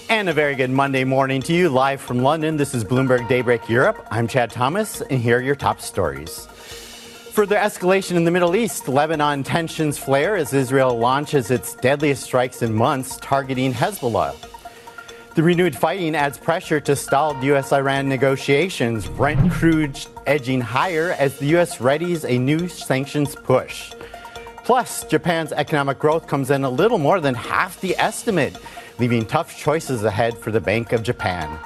And a very good Monday morning to you, live from London. This is Bloomberg Daybreak Europe. I'm Chad Thomas, and here are your top stories. Further escalation in the Middle East. Lebanon tensions flare as Israel launches its deadliest strikes in months, targeting Hezbollah. The renewed fighting adds pressure to stalled U.S.-Iran negotiations. Brent crude edging higher as the U.S. readies a new sanctions push. Plus, Japan's economic growth comes in a little more than half the estimate, leaving tough choices ahead for the Bank of Japan.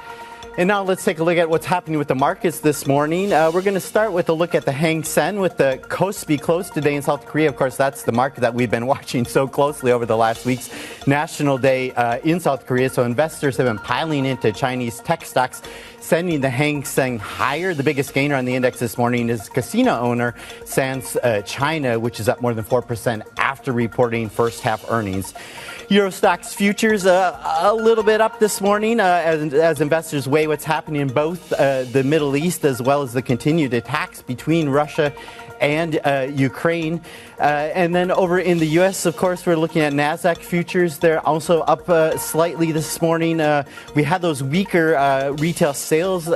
And now let's take a look at what's happening with the markets this morning. We're going to start with a look at the Hang Seng with the Kospi close today in South Korea. Of course, that's the market that we've been watching so closely over the last week's National Day in South Korea. So investors have been piling into Chinese tech stocks, sending the Hang Seng higher. The biggest gainer on the index this morning is casino owner Sands China, which is up more than 4% after reporting first half earnings. Euro Stoxx futures a little bit up this morning as investors weigh what's happening in both the Middle East as well as the continued attacks between Russia and Ukraine. And then over in the U.S., of course, we're looking at NASDAQ futures. They're also up slightly this morning. We had those weaker retail sales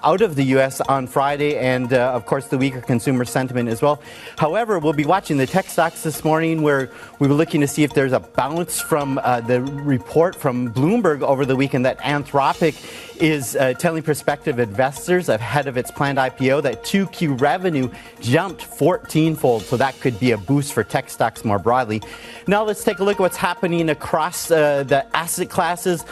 out of the U.S. on Friday and, of course, the weaker consumer sentiment as well. However, we'll be watching the tech stocks this morning where we were looking to see if there's a bounce from the report from Bloomberg over the weekend that Anthropic is telling prospective investors ahead of its planned IPO that 2Q revenue jumped 14-fold. So that could be a boost for tech stocks more broadly. Now let's take a look at what's happening across the asset classes.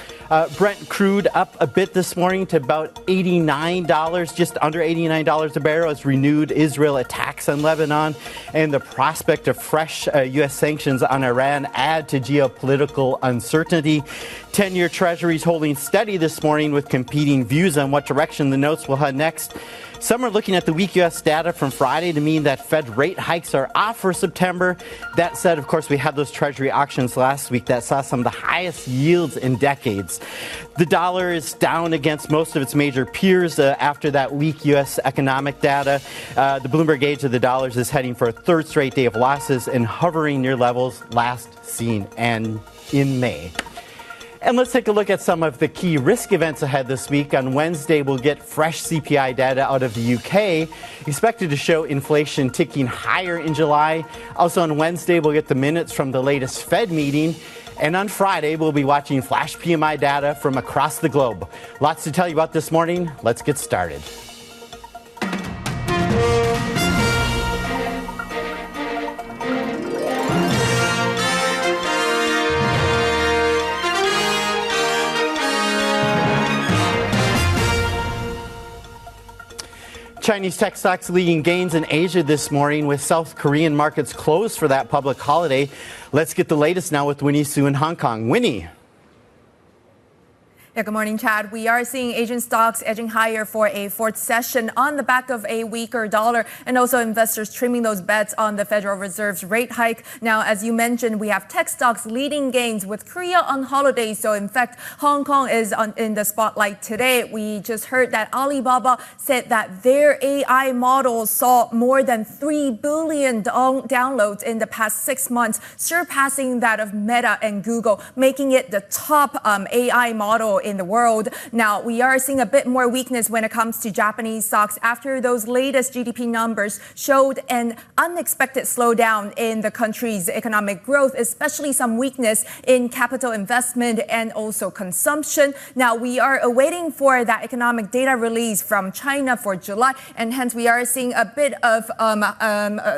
Brent crude up a bit this morning to about $89, just under $89 a barrel as renewed Israel attacks on Lebanon and the prospect of fresh U.S. sanctions on Iran add to geopolitical uncertainty. 10-year treasuries holding steady this morning with competing views on what direction the notes will head next. Some are looking at the weak U.S. data from Friday to mean that Fed rate hikes are off for September. That said, of course, we had those Treasury auctions last week that saw some of the highest yields in decades. The dollar is down against most of its major peers after that weak U.S. economic data. The Bloomberg gauge of the dollars is heading for a third straight day of losses and hovering near levels last seen and in May. And let's take a look at some of the key risk events ahead this week. On Wednesday, we'll get fresh CPI data out of the UK, expected to show inflation ticking higher in July. Also on Wednesday, we'll get the minutes from the latest Fed meeting. And on Friday, we'll be watching flash PMI data from across the globe. Lots to tell you about this morning. Let's get started. Chinese tech stocks leading gains in Asia this morning with South Korean markets closed for that public holiday. Let's get the latest now with Winnie Su in Hong Kong. Winnie. Yeah, good morning, Chad. We are seeing Asian stocks edging higher for a fourth session on the back of a weaker dollar and also investors trimming those bets on the Federal Reserve's rate hike. Now, as you mentioned, we have tech stocks leading gains with Korea on holiday. So, in fact, Hong Kong is in the spotlight today. We just heard that Alibaba said that their AI models saw more than 3 billion downloads in the past 6 months, surpassing that of Meta and Google, making it the top AI model in the world. Now, we are seeing a bit more weakness when it comes to Japanese stocks after those latest GDP numbers showed an unexpected slowdown in the country's economic growth, especially some weakness in capital investment and also consumption. Now, we are awaiting for that economic data release from China for July, and hence we are seeing a bit of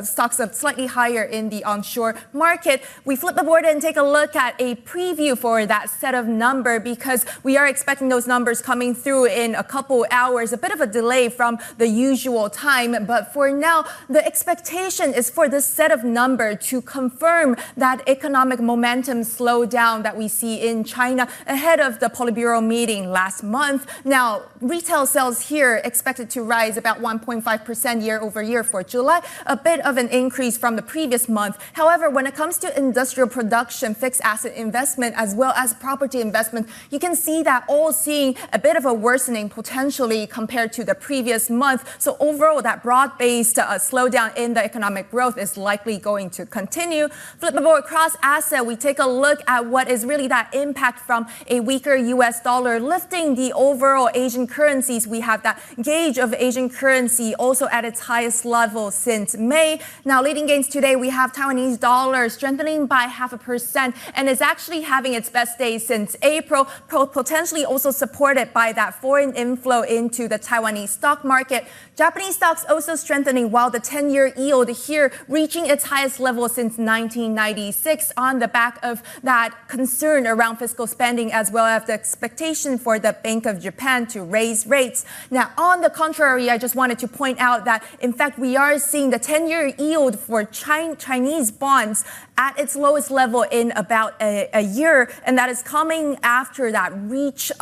stocks of slightly higher in the onshore market. We flip the board and take a look at a preview for that set of number because we are expecting those numbers coming through in a couple hours, a bit of a delay from the usual time. But for now, the expectation is for this set of number to confirm that economic momentum slowdown that we see in China ahead of the Politburo meeting last month. Now, retail sales here expected to rise about 1.5% year over year for July, a bit of an increase from the previous month. However, when it comes to industrial production, fixed asset investment, as well as property investment, you can see see that all seeing a bit of a worsening potentially compared to the previous month. So overall, that broad-based slowdown in the economic growth is likely going to continue. Flipping over across asset, we take a look at what is really that impact from a weaker US dollar, lifting the overall Asian currencies. We have that gauge of Asian currency also at its highest level since May. Now, leading gains today, we have Taiwanese dollar strengthening by 0.5%, and is actually having its best day since April, potentially also supported by that foreign inflow into the Taiwanese stock market. Japanese stocks also strengthening, while the 10-year yield here reaching its highest level since 1996 on the back of that concern around fiscal spending, as well as the expectation for the Bank of Japan to raise rates. Now, on the contrary, I just wanted to point out that, in fact, we are seeing the 10-year yield for Chinese bonds at its lowest level in about a year, and that is coming after that rich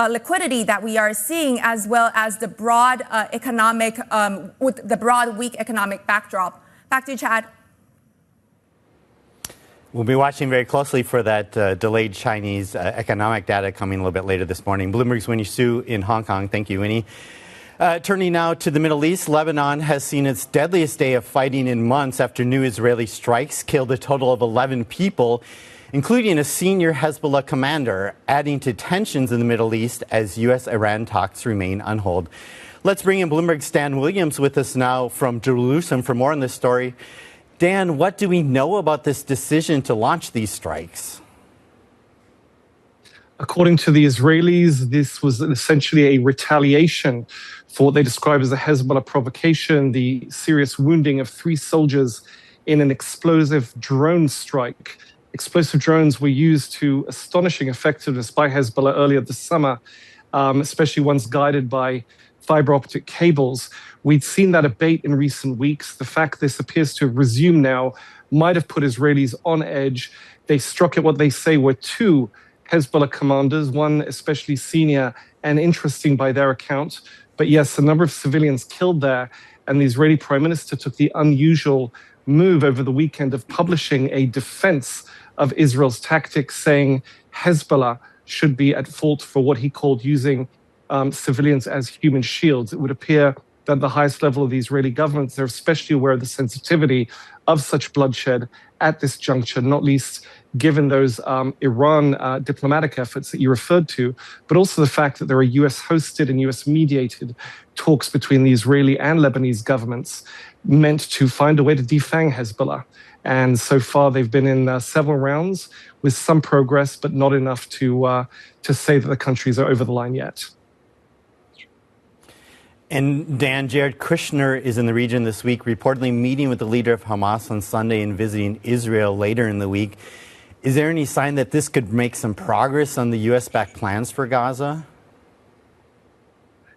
liquidity that we are seeing, as well as the broad with the broad weak economic backdrop. Back to you, Chad. We'll be watching very closely for that delayed Chinese economic data coming a little bit later this morning. Bloomberg's Winnie Su in Hong Kong. Thank you, Winnie. Turning now to the Middle East, Lebanon has seen its deadliest day of fighting in months after new Israeli strikes killed a total of 11 people, including a senior Hezbollah commander, adding to tensions in the Middle East as U.S.-Iran talks remain on hold. Let's bring in Bloomberg's Dan Williams with us now from Jerusalem for more on this story. Dan, what do we know about this decision to launch these strikes? According to the Israelis, this was essentially a retaliation for what they describe as a Hezbollah provocation, the serious wounding of 3 soldiers in an explosive drone strike. Explosive drones were used to astonishing effectiveness by Hezbollah earlier this summer, especially ones guided by fiber optic cables. We'd seen that abate in recent weeks. The fact this appears to have resumed now might have put Israelis on edge. They struck at what they say were 2 Hezbollah commanders, one especially senior and interesting by their account. But yes, a number of civilians killed there. And the Israeli prime minister took the unusual move over the weekend of publishing a defense of Israel's tactics, saying Hezbollah should be at fault for what he called using civilians as human shields. It would appear that the highest level of the Israeli government, they're especially aware of the sensitivity of such bloodshed at this juncture, not least given those Iran diplomatic efforts that you referred to, but also the fact that there are US-hosted and US-mediated talks between the Israeli and Lebanese governments meant to find a way to defang Hezbollah. And so far, they've been in several rounds with some progress, but not enough to say that the countries are over the line yet. And Dan, Jared Kushner is in the region this week, reportedly meeting with the leader of Hamas on Sunday and visiting Israel later in the week. Is there any sign that this could make some progress on the U.S.-backed plans for Gaza?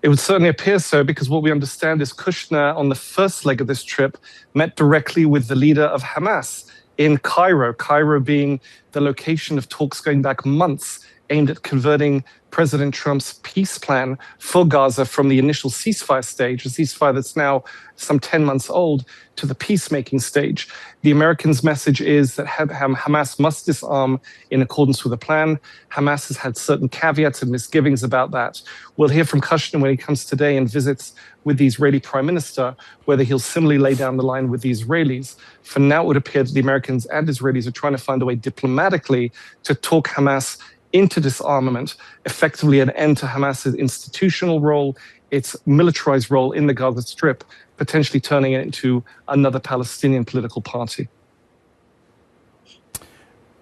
It would certainly appear so, because what we understand is Kushner, on the first leg of this trip, met directly with the leader of Hamas in Cairo, Cairo being the location of talks going back months aimed at converting President Trump's peace plan for Gaza from the initial ceasefire stage, a ceasefire that's now some 10 months old, to the peacemaking stage. The Americans' message is that Hamas must disarm in accordance with the plan. Hamas has had certain caveats and misgivings about that. We'll hear from Kushner when he comes today and visits with the Israeli prime minister, whether he'll similarly lay down the line with the Israelis. For now, it would appear that the Americans and Israelis are trying to find a way diplomatically to talk Hamas into disarmament, effectively an end to Hamas's institutional role, its militarized role in the Gaza Strip, potentially turning it into another Palestinian political party.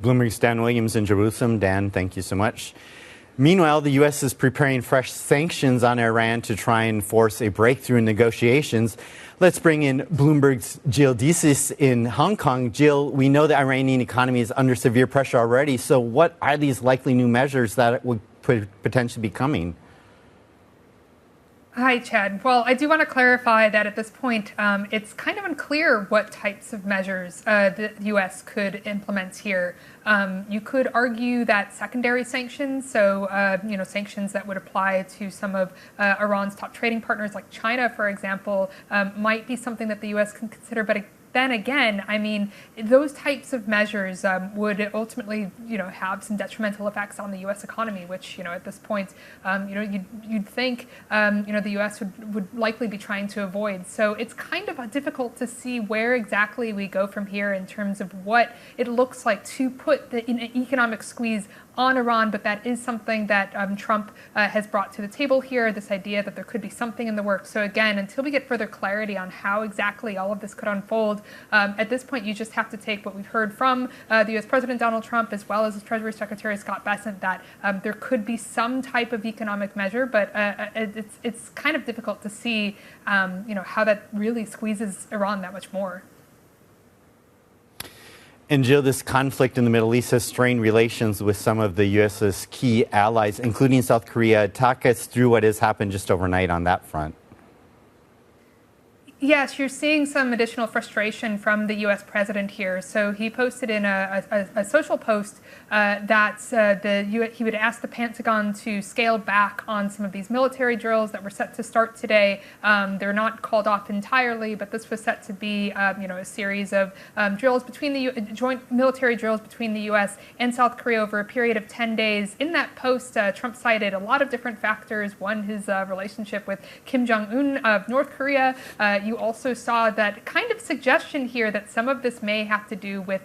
Bloomberg's Dan Williams in Jerusalem. Dan, thank you so much. Meanwhile, the U.S. is preparing fresh sanctions on Iran to try and force a breakthrough in negotiations. Let's bring in Bloomberg's Jill Desis in Hong Kong. Jill, we know the Iranian economy is under severe pressure already. So what are these likely new measures that would potentially be coming? Hi, Chad. Well, I do want to clarify that at this point, it's kind of unclear what types of measures the U.S. could implement here. You could argue that secondary sanctions, so sanctions that would apply to some of Iran's top trading partners, like China, for example, might be something that the U.S. can consider. But then again, I mean, those types of measures would ultimately, have some detrimental effects on the U.S. economy, which, at this point, you'd think, the U.S. would likely be trying to avoid. So it's kind of difficult to see where exactly we go from here in terms of what it looks like to put an economic squeeze on Iran, but that is something that Trump has brought to the table here, this idea that there could be something in the works. So again, until we get further clarity on how exactly all of this could unfold, at this point you just have to take what we've heard from the U.S. President Donald Trump as well as his Treasury Secretary Scott Bessent, that there could be some type of economic measure, but it's kind of difficult to see how that really squeezes Iran that much more. And Jill, this conflict in the Middle East has strained relations with some of the U.S.'s key allies, including South Korea. Talk us through what has happened just overnight on that front. Yes, you're seeing some additional frustration from the U.S. president here. So he posted in a social post that he would ask the Pentagon to scale back on some of these military drills that were set to start today. They're not called off entirely, but this was set to be, a series of drills between joint military drills between the U.S. and South Korea over a period of 10 days. In that post, Trump cited a lot of different factors. One, his relationship with Kim Jong-un of North Korea. You also saw that kind of suggestion here that some of this may have to do with,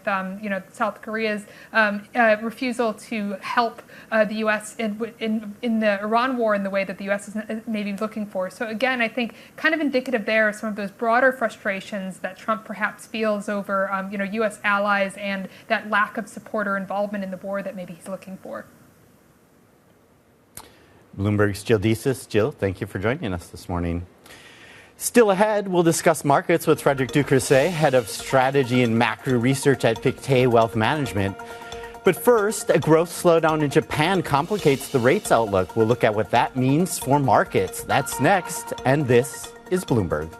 South Korea's refusal to help the U.S. in the Iran war in the way that the U.S. is maybe looking for. So again, I think kind of indicative there of some of those broader frustrations that Trump perhaps feels over, U.S. allies and that lack of support or involvement in the war that maybe he's looking for. Bloomberg's Jill Desis. Jill, thank you for joining us this morning. Still ahead, we'll discuss markets with Frederik Ducrozet, head of strategy and macro research at Pictet Wealth Management. But first, a growth slowdown in Japan complicates the rates outlook. We'll look at what that means for markets. That's next, and this is Bloomberg.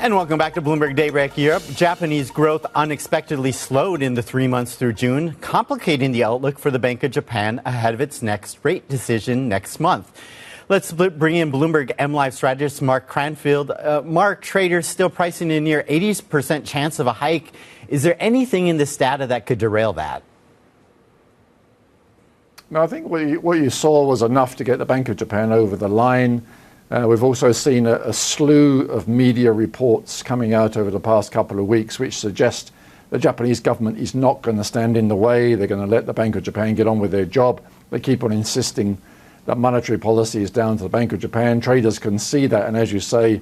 And welcome back to Bloomberg Daybreak Europe. Japanese growth unexpectedly slowed in the 3 months through June, complicating the outlook for the Bank of Japan ahead of its next rate decision next month. Let's bring in Bloomberg MLive strategist Mark Cranfield. Mark, traders still pricing in near 80% chance of a hike. Is there anything in this data that could derail that? No, I think what you saw was enough to get the Bank of Japan over the line. We've also seen a slew of media reports coming out over the past couple of weeks which suggest the Japanese government is not going to stand in the way. They're going to let the Bank of Japan get on with their job. They keep on insisting that monetary policy is down to the Bank of Japan. Traders can see that, and as you say,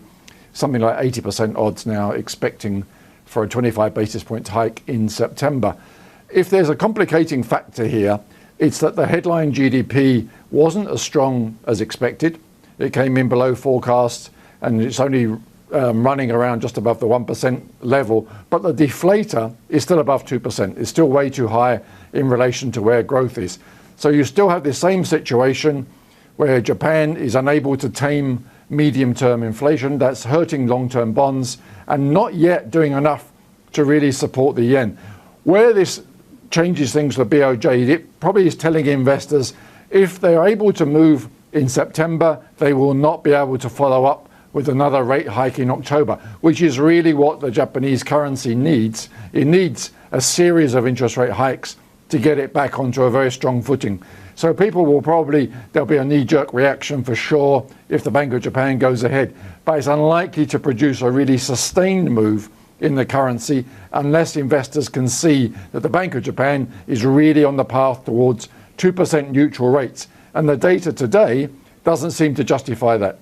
something like 80% odds now expecting for a 25 basis point hike in September. If there's a complicating factor here, it's that the headline GDP wasn't as strong as expected. It came in below forecast, and it's only running around just above the 1% level. But the deflator is still above 2%. It's still way too high in relation to where growth is. So you still have the same situation where Japan is unable to tame medium-term inflation. That's hurting long-term bonds and not yet doing enough to really support the yen. Where this changes things for BOJ, it probably is telling investors if they're able to move in September, they will not be able to follow up with another rate hike in October, which is really what the Japanese currency needs. It needs a series of interest rate hikes to get it back onto a very strong footing. So people will there'll be a knee-jerk reaction for sure if the Bank of Japan goes ahead. But it's unlikely to produce a really sustained move in the currency unless investors can see that the Bank of Japan is really on the path towards 2% neutral rates. And the data today doesn't seem to justify that.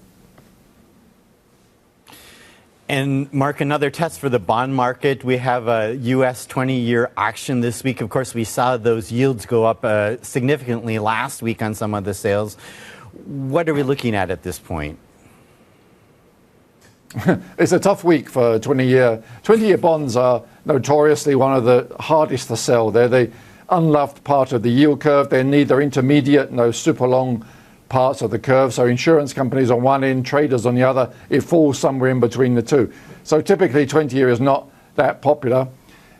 And Mark, another test for the bond market. We have a U.S. 20-year auction this week. Of course, we saw those yields go up significantly last week on some of the sales. What are we looking at this point? It's a tough week for 20-year. 20-year bonds are notoriously one of the hardest to sell. They're the unloved part of the yield curve. They're neither intermediate nor super long parts of the curve. So insurance companies on one end, traders on the other, it falls somewhere in between the two. So typically 20-year is not that popular.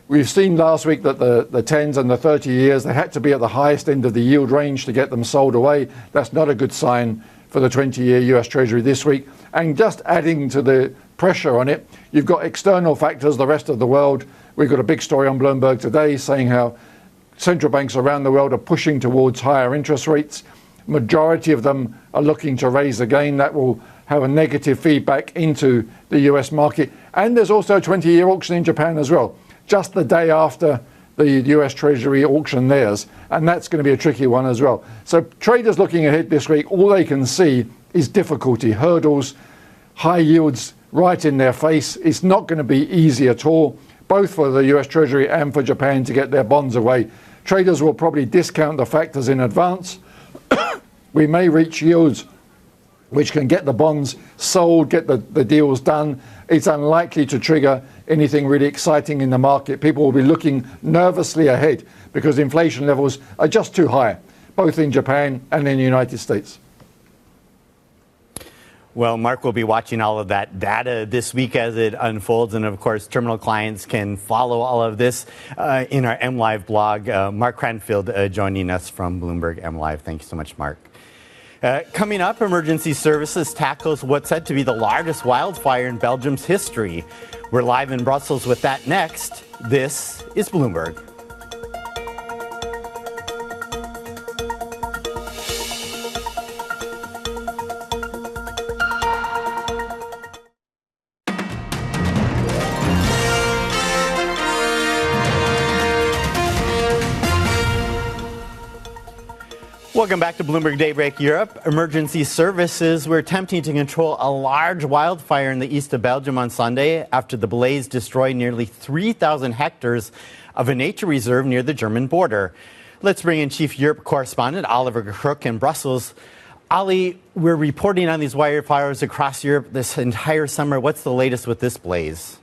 We've seen last week that the 10s and the 30 years, they had to be at the highest end of the yield range to get them sold away. That's not a good sign for the 20-year US Treasury this week. And just adding to the pressure on it, you've got external factors, the rest of the world. We've got a big story on Bloomberg today saying how central banks around the world are pushing towards higher interest rates. Majority of them are looking to raise again. That will have a negative feedback into the US market. And there's also a 20-year auction in Japan as well, just the day after the US Treasury auction theirs. And that's going to be a tricky one as well. So traders looking ahead this week, all they can see is difficulty, hurdles, high yields right in their face. It's not going to be easy at all, both for the US Treasury and for Japan to get their bonds away. Traders will probably discount the factors in advance. We may reach yields which can get the bonds sold, get the deals done. It's unlikely to trigger anything really exciting in the market. People will be looking nervously ahead because inflation levels are just too high, both in Japan and in the United States. Well, Mark will be watching all of that data this week as it unfolds. And of course, terminal clients can follow all of this in our MLive blog. Mark Cranfield joining us from Bloomberg MLive. Thank you so much, Mark. Coming up, emergency services tackles what's said to be the largest wildfire in Belgium's history. We're live in Brussels with that next. This is Bloomberg. Welcome back to Bloomberg Daybreak Europe. Emergency services were attempting to control a large wildfire in the east of Belgium on Sunday after the blaze destroyed nearly 3,000 hectares of a nature reserve near the German border. Let's bring in Chief Europe correspondent Oliver Crook in Brussels. Ollie, we're reporting on these wildfires across Europe this entire summer. What's the latest with this blaze?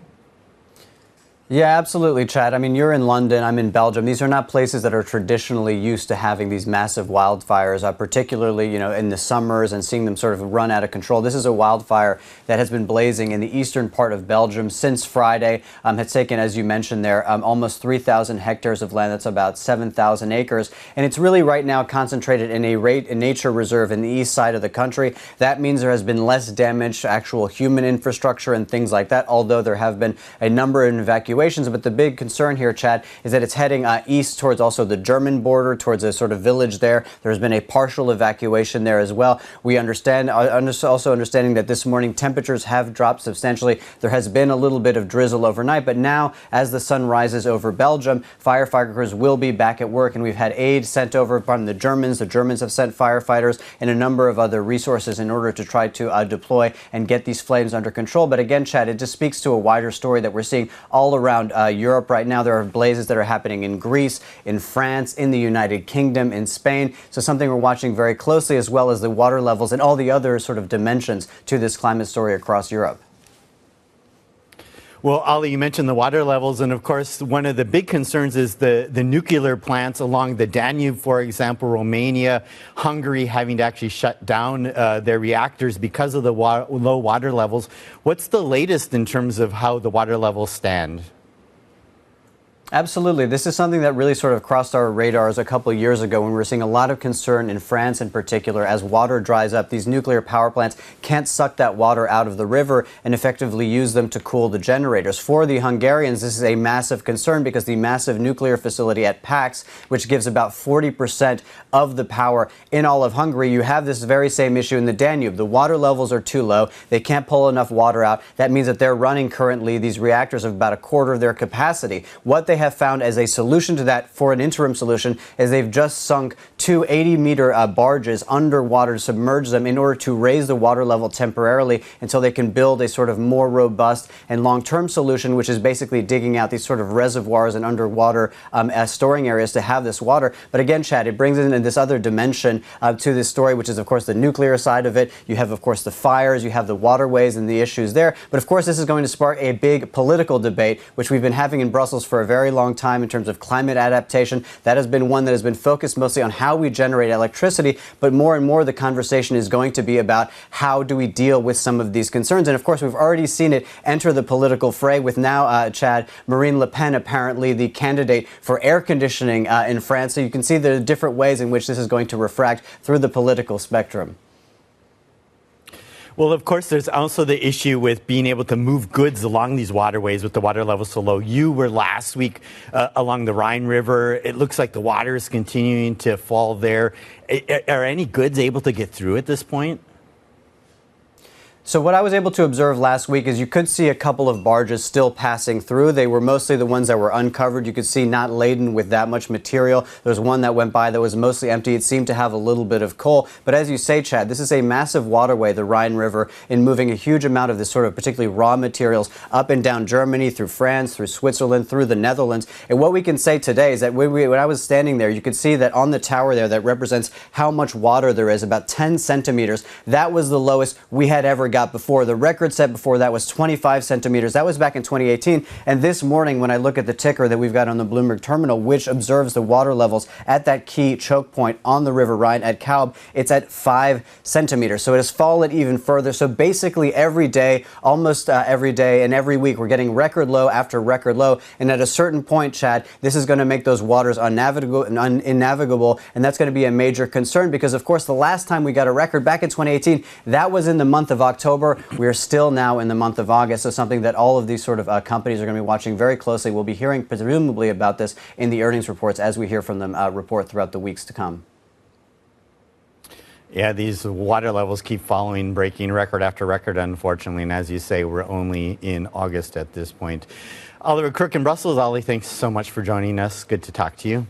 Yeah, absolutely, Chad. I mean, you're in London, I'm in Belgium. These are not places that are traditionally used to having these massive wildfires, particularly, in the summers and seeing them sort of run out of control. This is a wildfire that has been blazing in the eastern part of Belgium since Friday. It's taken, as you mentioned there, almost 3,000 hectares of land. That's about 7,000 acres. And it's really right now concentrated in a nature reserve in the east side of the country. That means there has been less damage to actual human infrastructure and things like that, although there have been a number of evacuations. But the big concern here, Chad, is that it's heading east towards also the German border, towards a sort of village there. There's been a partial evacuation there as well. We understand, also understanding that this morning temperatures have dropped substantially. There has been a little bit of drizzle overnight, but now as the sun rises over Belgium, firefighters will be back at work, and we've had aid sent over from the Germans. The Germans have sent firefighters and a number of other resources in order to try to deploy and get these flames under control. But again, Chad, it just speaks to a wider story that we're seeing all around Europe right now. There are blazes that are happening in Greece, in France, in the United Kingdom, in Spain. So something we're watching very closely, as well as the water levels and all the other sort of dimensions to this climate story across Europe. Well, Ali, you mentioned the water levels, and of course, one of the big concerns is the nuclear plants along the Danube, for example, Romania, Hungary having to actually shut down their reactors because of the low water levels. What's the latest in terms of how the water levels stand? Absolutely. This is something that really sort of crossed our radars a couple of years ago when we were seeing a lot of concern in France in particular. As water dries up, these nuclear power plants can't suck that water out of the river and effectively use them to cool the generators. For the Hungarians, this is a massive concern because the massive nuclear facility at Pax, which gives about 40% of the power in all of Hungary, you have this very same issue in the Danube. The water levels are too low. They can't pull enough water out. That means that they're running currently these reactors of about a quarter of their capacity. What they have found as a solution to that, for an interim solution, is they've just sunk two 80-meter barges underwater, submerged them in order to raise the water level temporarily until they can build a sort of more robust and long-term solution, which is basically digging out these sort of reservoirs and underwater storing areas to have this water. But again, Chad, it brings in this other dimension to this story, which is, of course, the nuclear side of it. You have, of course, the fires, you have the waterways and the issues there. But, of course, this is going to spark a big political debate, which we've been having in Brussels for a very very long time in terms of climate adaptation. That has been one that has been focused mostly on how we generate electricity, but more and more the conversation is going to be about how do we deal with some of these concerns. And of course, we've already seen it enter the political fray with now, Chad, Marine Le Pen apparently the candidate for air conditioning in France. So you can see the different ways in which this is going to refract through the political spectrum. Well, of course, there's also the issue with being able to move goods along these waterways with the water level so low. You were last week along the Rhine River. It looks like the water is continuing to fall there. Are any goods able to get through at this point? So what I was able to observe last week is you could see a couple of barges still passing through. They were mostly the ones that were uncovered. You could see not laden with that much material. There was one that went by that was mostly empty. It seemed to have a little bit of coal. But as you say, Chad, this is a massive waterway, the Rhine River, in moving a huge amount of this sort of particularly raw materials up and down Germany, through France, through Switzerland, through the Netherlands. And what we can say today is that when I was standing there, you could see that on the tower there that represents how much water there is, about 10 centimeters. That was the lowest we had ever got before. The record set before that was 25 centimeters. That was back in 2018. And this morning, when I look at the ticker that we've got on the Bloomberg terminal, which observes the water levels at that key choke point on the River Rhine at Calbe, it's at 5 centimeters. So it has fallen even further. So basically every day, almost every day and every week, we're getting record low after record low. And at a certain point, Chad, this is going to make those waters unnavigable, and that's going to be a major concern because, of course, the last time we got a record back in 2018, that was in the month of October. We are still now in the month of August, so something that all of these sort of companies are going to be watching very closely. We'll be hearing presumably about this in the earnings reports as we hear from them report throughout the weeks to come. Yeah, these water levels keep following, breaking record after record, unfortunately. And as you say, we're only in August at this point. Oliver Crook in Brussels. Ollie, thanks so much for joining us. Good to talk to you.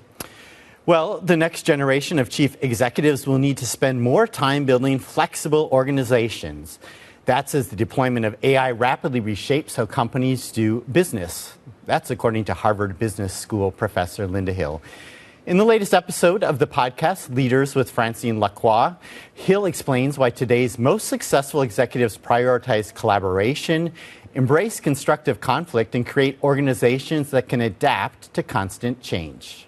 Well, the next generation of chief executives will need to spend more time building flexible organizations. That's as the deployment of AI rapidly reshapes how companies do business. That's according to Harvard Business School professor Linda Hill. In the latest episode of the podcast, Leaders with Francine Lacroix, Hill explains why today's most successful executives prioritize collaboration, embrace constructive conflict, and create organizations that can adapt to constant change.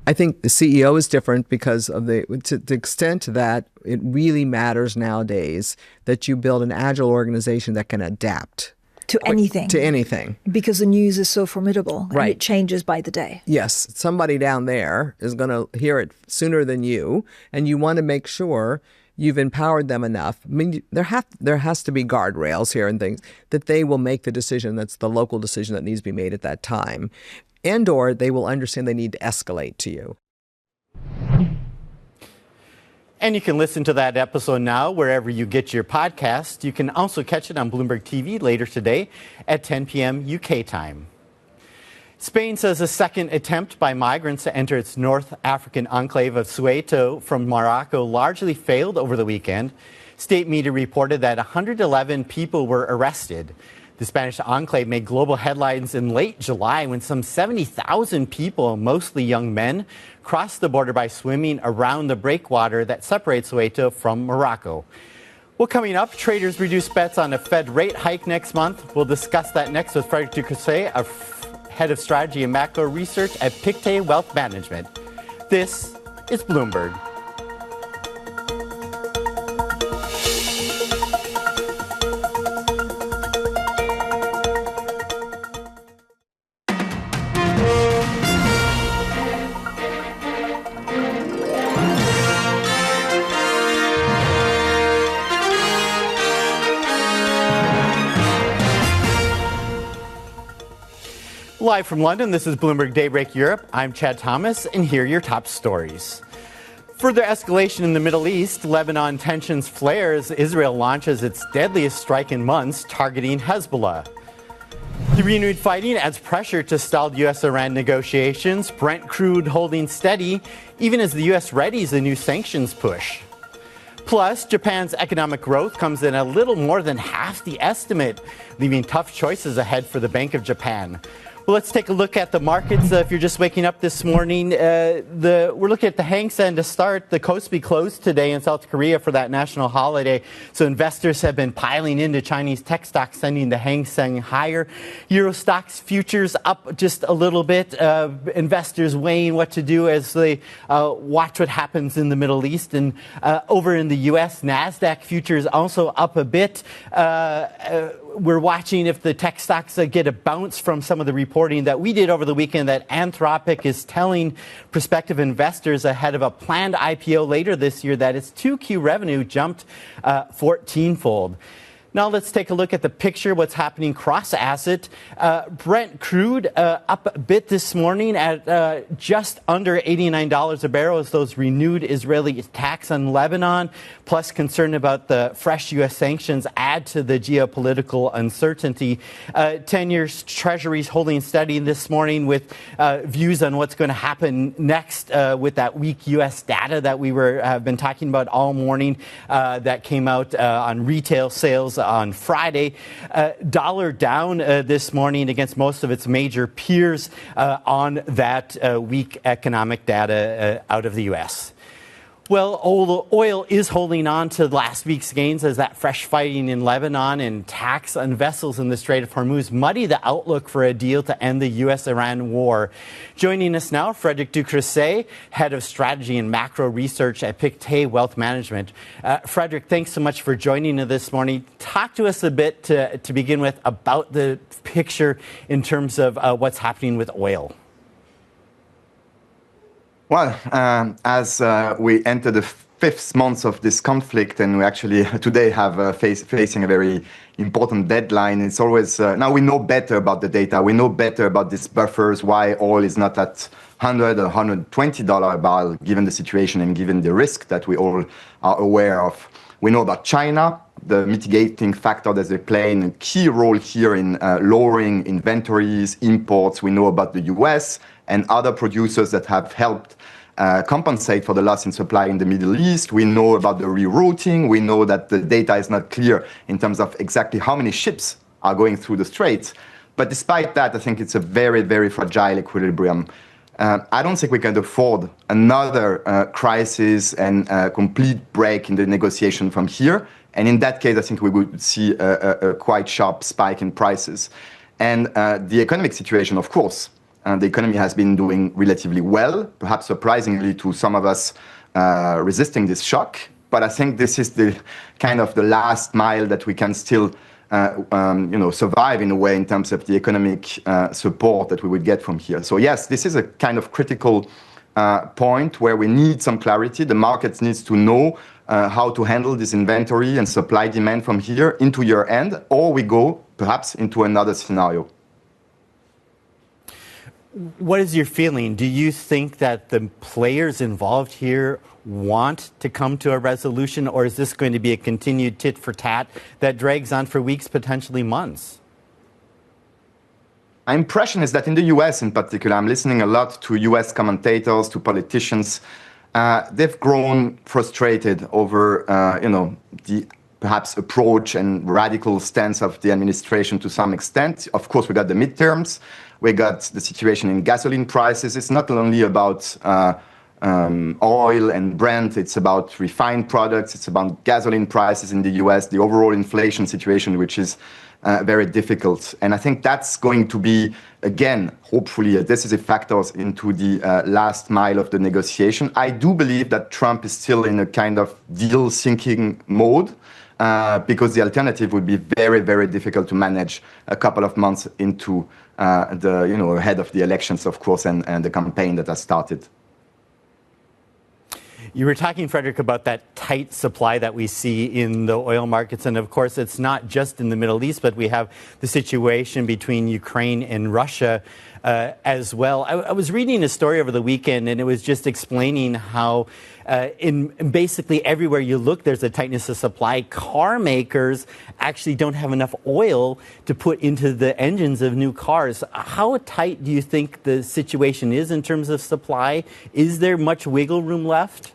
I think the CEO is different because of to the extent that it really matters nowadays that you build an agile organization that can adapt to anything. To anything. Because the news is so formidable. Right. And it changes by the day. Yes. Somebody down there is going to hear it sooner than you, and you want to make sure you've empowered them enough. I mean, there has to be guardrails here and things that they will make the decision that's the local decision that needs to be made at that time. And or they will understand they need to escalate to you. And you can listen to that episode now wherever you get your podcast. You can also catch it on Bloomberg TV later today at 10 p.m. UK time. Spain says a second attempt by migrants to enter its North African enclave of Ceuta from Morocco largely failed over the weekend. State media reported that 111 people were arrested. The Spanish enclave made global headlines in late July when some 70,000 people, mostly young men, crossed the border by swimming around the breakwater that separates Ceuta from Morocco. Well, coming up, traders reduce bets on a Fed rate hike next month. We'll discuss that next with Frederik Ducrozet, head of strategy and macro research at Pictet Wealth Management. This is Bloomberg. Live from London, this is Bloomberg Daybreak Europe. I'm Chad Thomas, and here are your top stories. Further escalation in the Middle East, Lebanon tensions flare as Israel launches its deadliest strike in months, targeting Hezbollah. The renewed fighting adds pressure to stalled U.S.-Iran negotiations, Brent crude holding steady, even as the U.S. readies a new sanctions push. Plus, Japan's economic growth comes in a little more than half the estimate, leaving tough choices ahead for the Bank of Japan. Well, let's take a look at the markets. If you're just waking up this morning, we're looking at the Hang Seng to start. The Kospi closed today in South Korea for that national holiday. So investors have been piling into Chinese tech stocks, sending the Hang Seng higher. Euro stocks futures up just a little bit. Investors weighing what to do as they watch what happens in the Middle East. And over in the U.S., NASDAQ futures also up a bit. We're watching if the tech stocks get a bounce from some of the reporting that we did over the weekend that Anthropic is telling prospective investors ahead of a planned IPO later this year that its 2Q revenue jumped 14-fold. Now let's take a look at the picture, what's happening cross-asset. Brent crude up a bit this morning at just under $89 a barrel as those renewed Israeli attacks on Lebanon, plus concern about the fresh U.S. sanctions add to the geopolitical uncertainty. 10-year treasuries holding steady this morning with views on what's going to happen next with that weak U.S. data that we have been talking about all morning that came out on retail sales on Friday. Dollar down this morning against most of its major peers on that weak economic data out of the U.S. Well, oil is holding on to last week's gains as that fresh fighting in Lebanon and attacks on vessels in the Strait of Hormuz muddy the outlook for a deal to end the U.S.-Iran war. Joining us now, Frederik Ducrozet, Head of Strategy and Macro Research at Pictet Wealth Management. Frederik, thanks so much for joining us this morning. Talk to us a bit to begin with about the picture in terms of what's happening with oil. Well, as we enter the fifth month of this conflict, and we actually today have facing a very important deadline, it's always, now we know better about the data, we know better about these buffers, why oil is not at $100 or $120 a barrel, given the situation and given the risk that we all are aware of. We know about China, the mitigating factor that they play a key role here in lowering inventories, imports. We know about the US and other producers that have helped compensate for the loss in supply in the Middle East. We know about the rerouting. We know that the data is not clear in terms of exactly how many ships are going through the straits. But despite that, I think it's a very, very fragile equilibrium. I don't think we can afford another crisis and complete break in the negotiation from here. And in that case, I think we would see a quite sharp spike in prices. And the economic situation, of course, the economy has been doing relatively well, perhaps surprisingly to some of us resisting this shock. But I think this is the kind of the last mile that we can still survive in a way in terms of the economic support that we would get from here. So yes, this is a kind of critical point where we need some clarity. The markets needs to know how to handle this inventory and supply demand from here into year end, or we go perhaps into another scenario. What is your feeling? Do you think that the players involved here want to come to a resolution, or is this going to be a continued tit for tat that drags on for weeks, potentially months? My impression is that in the US in particular, I'm listening a lot to US commentators, to politicians. They've grown frustrated over, the perhaps approach and radical stance of the administration to some extent. Of course, we got the midterms. We got the situation in gasoline prices. It's not only about oil and Brent. It's about refined products. It's about gasoline prices in the US, the overall inflation situation, which is very difficult. And I think that's going to be, again, hopefully a decisive factor into the last mile of the negotiation. I do believe that Trump is still in a kind of deal-sinking mode because the alternative would be very, very difficult to manage a couple of months into ahead of the elections, of course, and the campaign that has started. You were talking, Frederik, about that tight supply that we see in the oil markets. And of course, it's not just in the Middle East, but we have the situation between Ukraine and Russia as well. I was reading a story over the weekend, and it was just explaining how in basically everywhere you look, there's a tightness of supply. Car makers actually don't have enough oil to put into the engines of new cars. How tight do you think the situation is in terms of supply? Is there much wiggle room left?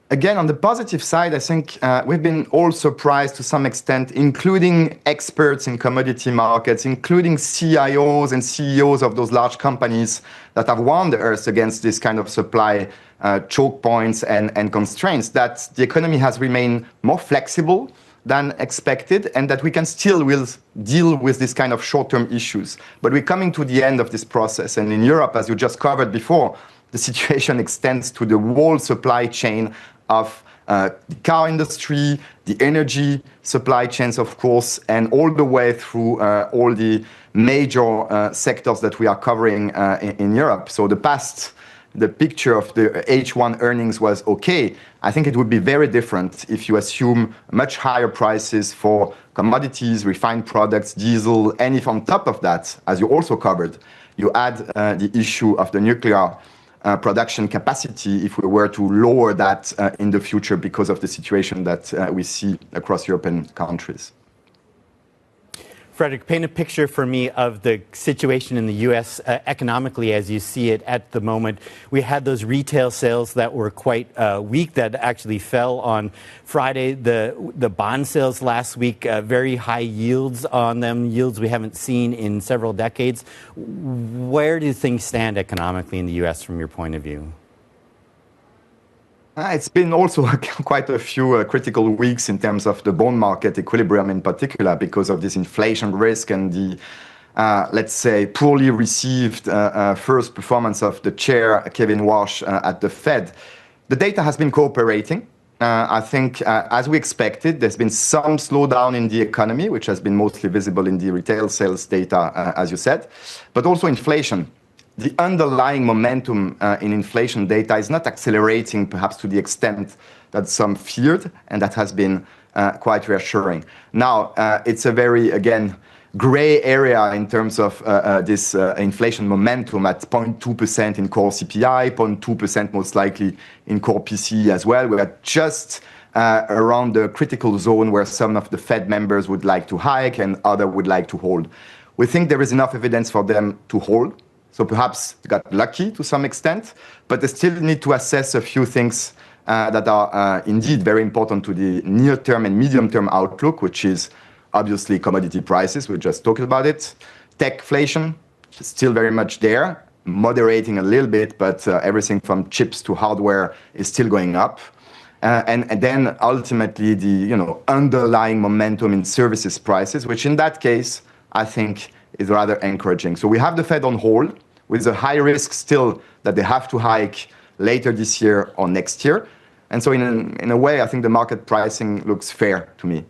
Again, on the positive side, I think we've been all surprised to some extent, including experts in commodity markets, including CIOs and CEOs of those large companies that have warned us against this kind of supply choke points and constraints, that the economy has remained more flexible than expected, and that we can still will deal with this kind of short-term issues. But we're coming to the end of this process. And in Europe, as you just covered before, the situation extends to the whole supply chain of the car industry, the energy supply chains, of course, and all the way through all the major sectors that we are covering in Europe. So the picture of the H1 earnings was okay. I think it would be very different if you assume much higher prices for commodities, refined products, diesel, and if on top of that, as you also covered, you add the issue of the nuclear production capacity, if we were to lower that in the future because of the situation that we see across European countries. Frederik, paint a picture for me of the situation in the U.S. Economically as you see it at the moment. We had those retail sales that were quite weak, that actually fell on Friday. The bond sales last week, very high yields on them, yields we haven't seen in several decades. Where do things stand economically in the U.S. from your point of view? It's been also quite a few critical weeks in terms of the bond market equilibrium in particular because of this inflation risk and the, let's say, poorly received first performance of the chair, Kevin Warsh, at the Fed. The data has been cooperating. I think, as we expected, there's been some slowdown in the economy, which has been mostly visible in the retail sales data, as you said, but also inflation. The underlying momentum in inflation data is not accelerating, perhaps to the extent that some feared, and that has been quite reassuring. Now, it's a very, again, gray area in terms of this inflation momentum at 0.2% in core CPI, 0.2% most likely in core PCE as well. We are just around the critical zone where some of the Fed members would like to hike and others would like to hold. We think there is enough evidence for them to hold. So perhaps they got lucky to some extent, but they still need to assess a few things that are indeed very important to the near-term and medium-term outlook, which is obviously commodity prices. We just talked about it. Techflation is still very much there, moderating a little bit, but everything from chips to hardware is still going up. And then ultimately the underlying momentum in services prices, which in that case, I think is rather encouraging. So we have the Fed on hold with a high risk still that they have to hike later this year or next year. And so in a way, I think the market pricing looks fair to me.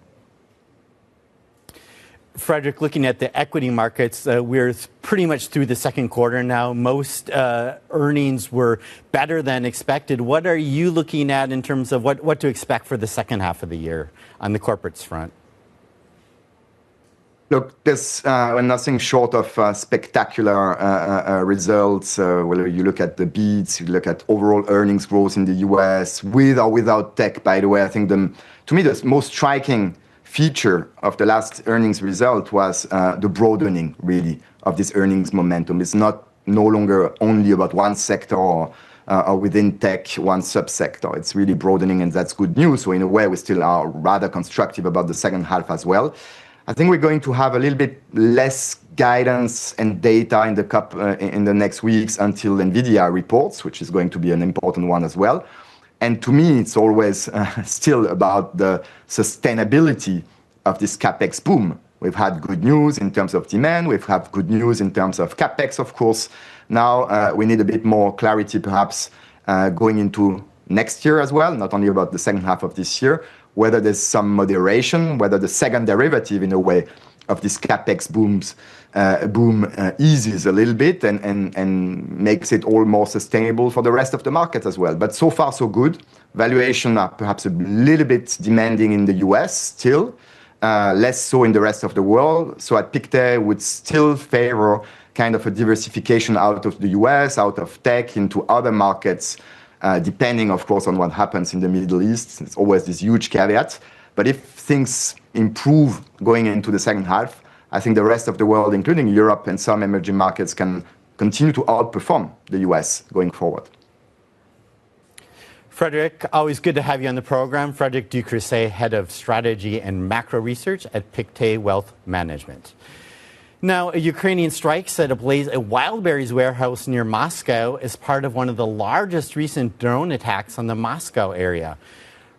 Frederik, looking at the equity markets, we're pretty much through the second quarter now. Most earnings were better than expected. What are you looking at in terms of what to expect for the second half of the year on the corporates front? Look, there's nothing short of spectacular results. Whether you look at the beats, you look at overall earnings growth in the US, with or without tech, by the way. I think to me, the most striking feature of the last earnings result was the broadening, really, of this earnings momentum. It's no longer only about one sector or within tech, one subsector. It's really broadening, and that's good news. So in a way, we still are rather constructive about the second half as well. I think we're going to have a little bit less guidance and data in the next weeks until NVIDIA reports, which is going to be an important one as well. And to me, it's always still about the sustainability of this CapEx boom. We've had good news in terms of demand. We've had good news in terms of CapEx, of course. Now we need a bit more clarity, perhaps, going into next year as well, not only about the second half of this year, whether there's some moderation, whether the second derivative, in a way, of this CapEx boom eases a little bit and makes it all more sustainable for the rest of the market as well. But so far, so good. Valuation are perhaps a little bit demanding in the US still, less so in the rest of the world. So at Pictet would still favor kind of a diversification out of the US, out of tech into other markets, depending, of course, on what happens in the Middle East. It's always this huge caveat. But if things improve going into the second half, I think the rest of the world, including Europe and some emerging markets, can continue to outperform the US going forward. Frederik, always good to have you on the program. Frederik Ducrozet, Head of Strategy and Macro Research at Pictet Wealth Management. Now, a Ukrainian strike set ablaze a Wildberries warehouse near Moscow as part of one of the largest recent drone attacks on the Moscow area.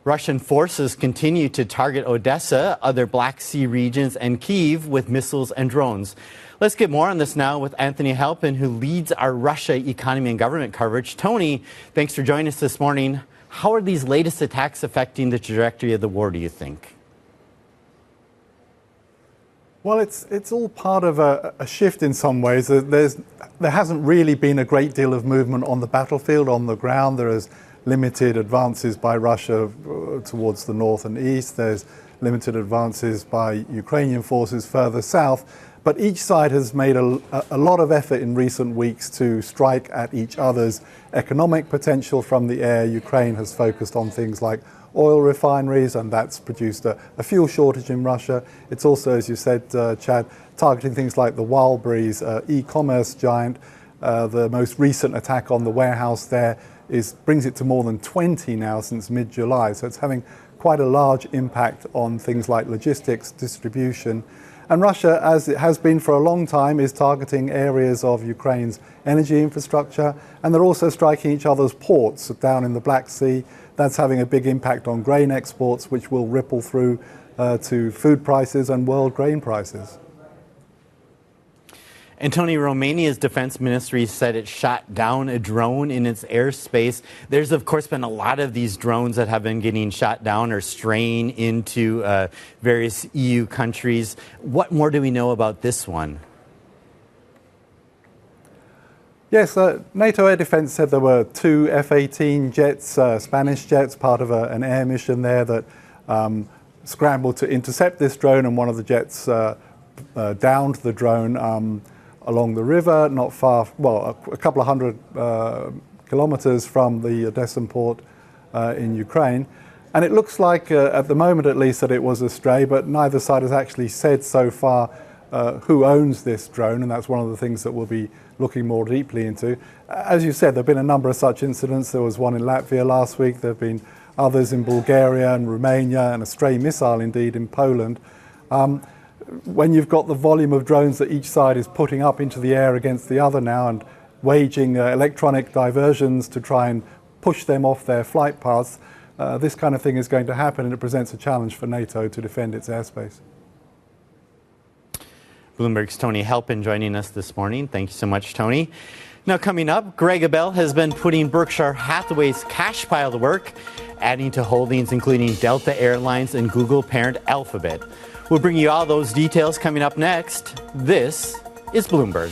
Russian forces continue to target Odessa, other Black Sea regions, and Kyiv with missiles and drones. Let's get more on this now with Anthony Halpin, who leads our Russia economy and government coverage. Tony, thanks for joining us this morning. How are these latest attacks affecting the trajectory of the war, do you think? Well, it's all part of a shift in some ways. There hasn't really been a great deal of movement on the battlefield, on the ground. There is limited advances by Russia towards the north and east. There's limited advances by Ukrainian forces further south. But each side has made a lot of effort in recent weeks to strike at each other's economic potential from the air. Ukraine has focused on things like oil refineries, and that's produced a fuel shortage in Russia. It's also, as you said, Chad, targeting things like the Wildberries e-commerce giant. The most recent attack on the warehouse there brings it to more than 20 now since mid-July. So it's having quite a large impact on things like logistics, distribution. And Russia, as it has been for a long time, is targeting areas of Ukraine's energy infrastructure, and they're also striking each other's ports down in the Black Sea. That's having a big impact on grain exports, which will ripple through to food prices and world grain prices. And Tony, Romania's defense ministry said it shot down a drone in its airspace. There's, of course, been a lot of these drones that have been getting shot down or straying into various EU countries. What more do we know about this one? Yes, NATO Air Defense said there were 2 F-18 jets, Spanish jets, part of an air mission there that scrambled to intercept this drone, and one of the jets downed the drone along the river, not far, well, a couple of hundred kilometers from the Odessa port in Ukraine. And it looks like, at the moment at least, that it was a stray, but neither side has actually said so far who owns this drone, and that's one of the things that we'll be looking more deeply into. As you said, there have been a number of such incidents. There was one in Latvia last week. There have been others in Bulgaria and Romania, and a stray missile indeed in Poland. When you've got the volume of drones that each side is putting up into the air against the other now and waging electronic diversions to try and push them off their flight paths, this kind of thing is going to happen, and it presents a challenge for NATO to defend its airspace. Bloomberg's Tony Halpin joining us this morning. Thank you so much, Tony. Now coming up, Greg Abel has been putting Berkshire Hathaway's cash pile to work, adding to holdings including Delta Airlines and Google parent Alphabet. We'll bring you all those details coming up next. This is Bloomberg.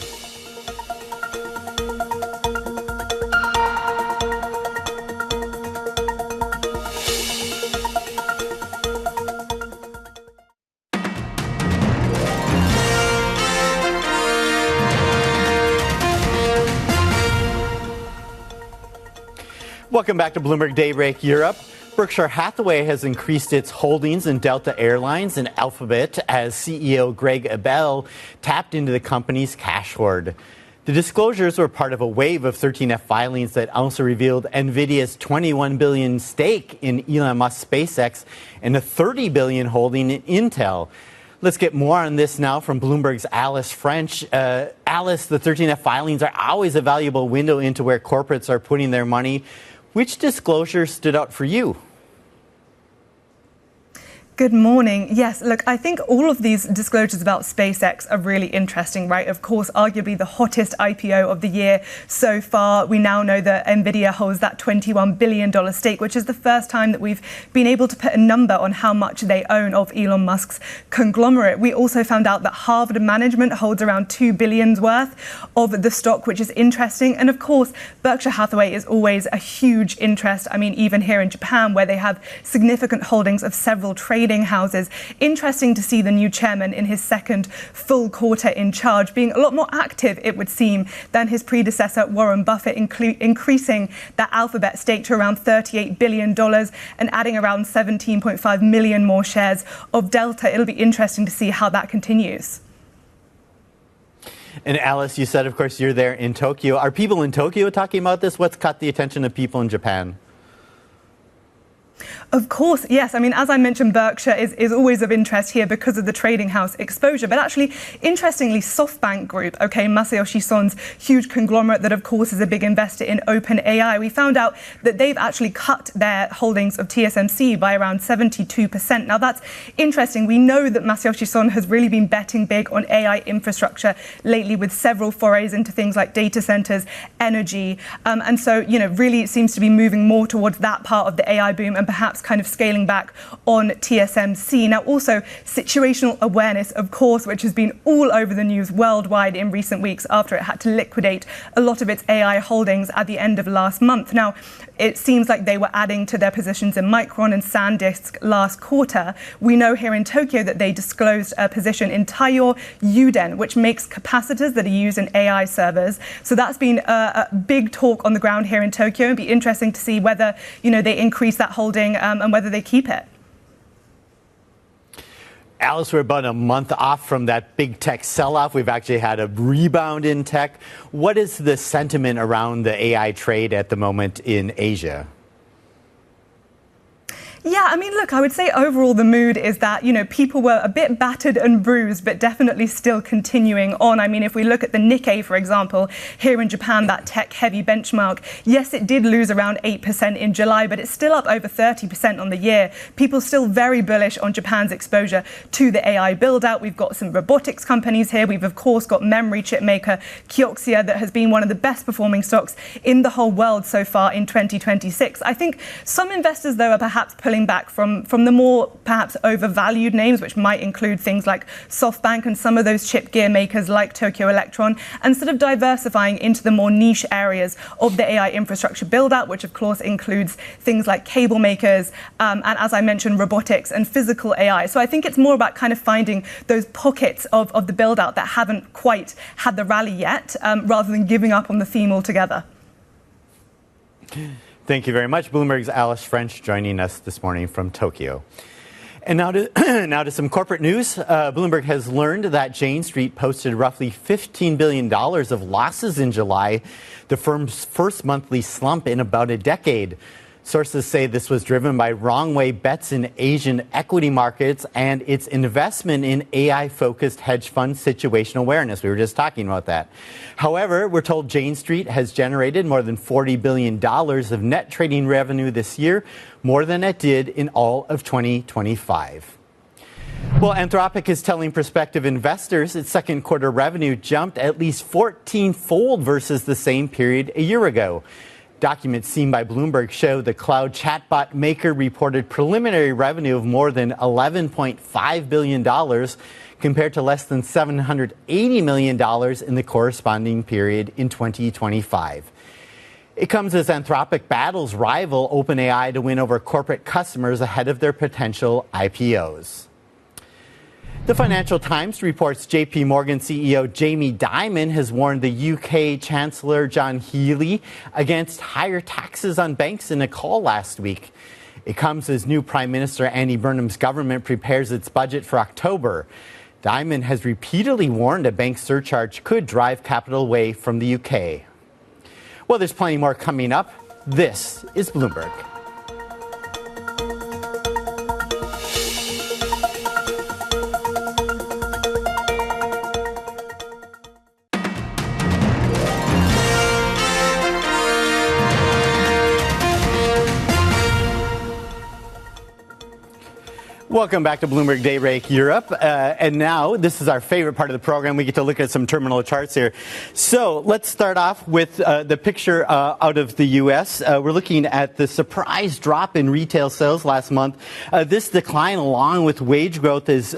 Welcome back to Bloomberg Daybreak Europe. Berkshire Hathaway has increased its holdings in Delta Airlines and Alphabet as CEO Greg Abel tapped into the company's cash hoard. The disclosures were part of a wave of 13F filings that also revealed NVIDIA's $21 billion stake in Elon Musk's SpaceX and a $30 billion holding in Intel. Let's get more on this now from Bloomberg's Alice French. Alice, the 13F filings are always a valuable window into where corporates are putting their money. Which disclosure stood out for you? Good morning. Yes, look, I think all of these disclosures about SpaceX are really interesting, right? Of course, arguably the hottest IPO of the year so far. We now know that NVIDIA holds that $21 billion stake, which is the first time that we've been able to put a number on how much they own of Elon Musk's conglomerate. We also found out that Harvard management holds around $2 billion worth of the stock, which is interesting. And of course, Berkshire Hathaway is always a huge interest. I mean, even here in Japan, where they have significant holdings of several trading houses. Interesting to see the new chairman in his second full quarter in charge being a lot more active, it would seem, than his predecessor, Warren Buffett, increasing that Alphabet stake to around $38 billion and adding around 17.5 million more shares of Delta. It'll be interesting to see how that continues. And Alice, you said, of course, you're there in Tokyo. Are people in Tokyo talking about this? What's caught the attention of people in Japan? Of course, yes. I mean, as I mentioned, Berkshire is always of interest here because of the trading house exposure. But actually, interestingly, SoftBank Group, Masayoshi Son's huge conglomerate that, of course, is a big investor in OpenAI, we found out that they've actually cut their holdings of TSMC by around 72%. Now, that's interesting. We know that Masayoshi Son has really been betting big on AI infrastructure lately with several forays into things like data centers, energy. And so, really it seems to be moving more towards that part of the AI boom and perhaps kind of scaling back on TSMC. Now, also situational awareness, of course, which has been all over the news worldwide in recent weeks after it had to liquidate a lot of its AI holdings at the end of last month. Now, it seems like they were adding to their positions in Micron and SanDisk last quarter. We know here in Tokyo that they disclosed a position in Taiyo Yuden, which makes capacitors that are used in AI servers. So that's been a big talk on the ground here in Tokyo. It'd be interesting to see whether, they increase that holding and whether they keep it. Alice, we're about a month off from that big tech sell-off. We've actually had a rebound in tech. What is the sentiment around the AI trade at the moment in Asia? Yeah, I mean, look, I would say overall the mood is that, people were a bit battered and bruised, but definitely still continuing on. I mean, if we look at the Nikkei, for example, here in Japan, that tech-heavy benchmark, yes, it did lose around 8% in July, but it's still up over 30% on the year. People still very bullish on Japan's exposure to the AI build-out. We've got some robotics companies here. We've, of course, got memory chip maker Kioxia that has been one of the best-performing stocks in the whole world so far in 2026. I think some investors, though, are perhaps pulling back from the more perhaps overvalued names, which might include things like SoftBank and some of those chip gear makers like Tokyo Electron, and sort of diversifying into the more niche areas of the AI infrastructure build-out, which of course includes things like cable makers, and as I mentioned, robotics and physical AI. So I think it's more about kind of finding those pockets of the build-out that haven't quite had the rally yet, rather than giving up on the theme altogether. Thank you very much. Bloomberg's Alice French joining us this morning from Tokyo. And now to some corporate news. Bloomberg has learned that Jane Street posted roughly $15 billion of losses in July, the firm's first monthly slump in about a decade. Sources say this was driven by wrong-way bets in Asian equity markets and its investment in AI-focused hedge fund situational awareness. We were just talking about that. However, we're told Jane Street has generated more than $40 billion of net trading revenue this year, more than it did in all of 2025. Well, Anthropic is telling prospective investors its second quarter revenue jumped at least 14-fold versus the same period a year ago. Documents seen by Bloomberg show the cloud chatbot maker reported preliminary revenue of more than $11.5 billion compared to less than $780 million in the corresponding period in 2025. It comes as Anthropic battles rival OpenAI to win over corporate customers ahead of their potential IPOs. The Financial Times reports JP Morgan CEO Jamie Dimon has warned the UK Chancellor John Healey against higher taxes on banks in a call last week. It comes as new Prime Minister Andy Burnham's government prepares its budget for October. Dimon has repeatedly warned a bank surcharge could drive capital away from the UK. Well, there's plenty more coming up. This is Bloomberg. Welcome back to Bloomberg Daybreak Europe. And now, this is our favorite part of the program. We get to look at some terminal charts here. So let's start off with the picture out of the U.S. We're looking at the surprise drop in retail sales last month. This decline, along with wage growth as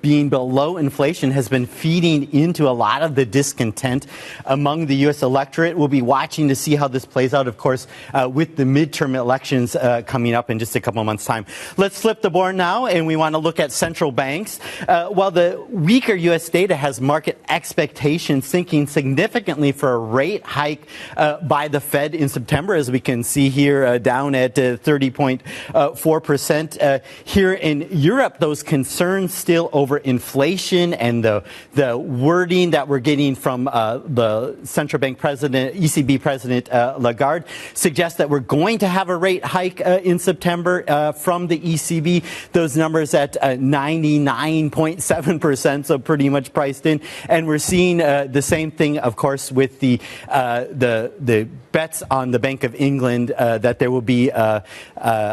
being below inflation, has been feeding into a lot of the discontent among the U.S. electorate. We'll be watching to see how this plays out, of course, with the midterm elections coming up in just a couple of months' time. Let's flip the board now. and we want to look at central banks. While the weaker U.S. data has market expectations sinking significantly for a rate hike by the Fed in September, as we can see here, down at 30.4%. Here in Europe, those concerns still over inflation and the wording that we're getting from the central bank president, ECB president Lagarde, suggests that we're going to have a rate hike in September from the ECB. Those numbers at 99.7%, so pretty much priced in. And we're seeing the same thing, of course, with the bets on the Bank of England that there will be a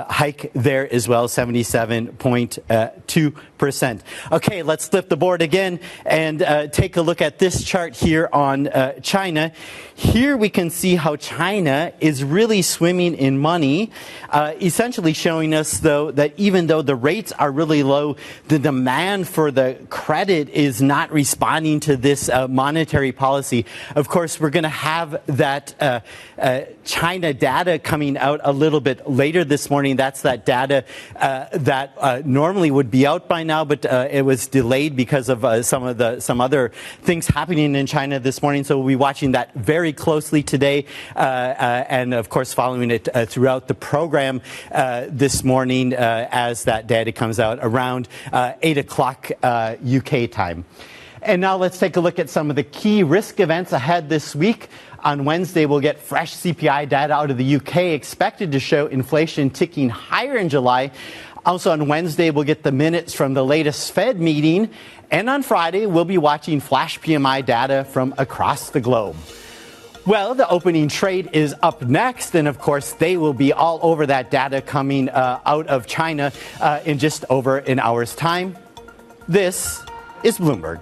hike there as well, 77.2%. Okay, let's flip the board again and take a look at this chart here on China. Here we can see how China is really swimming in money, essentially showing us, though, that even though the rates are really low, the demand for the credit is not responding to this monetary policy. Of course, we're going to have that China data coming out a little bit later this morning. That's that data that normally would be out by now, but it was delayed because of some other things happening in China this morning. So we'll be watching that very closely today, and of course following it throughout the program this morning as that data comes out around 8 o'clock UK time. And now let's take a look at some of the key risk events ahead this week. On Wednesday, we'll get fresh CPI data out of the UK, expected to show inflation ticking higher in July. Also on Wednesday, we'll get the minutes from the latest Fed meeting. And on Friday, we'll be watching flash PMI data from across the globe. Well, the opening trade is up next, and of course, they will be all over that data coming out of China in just over an hour's time. This is Bloomberg.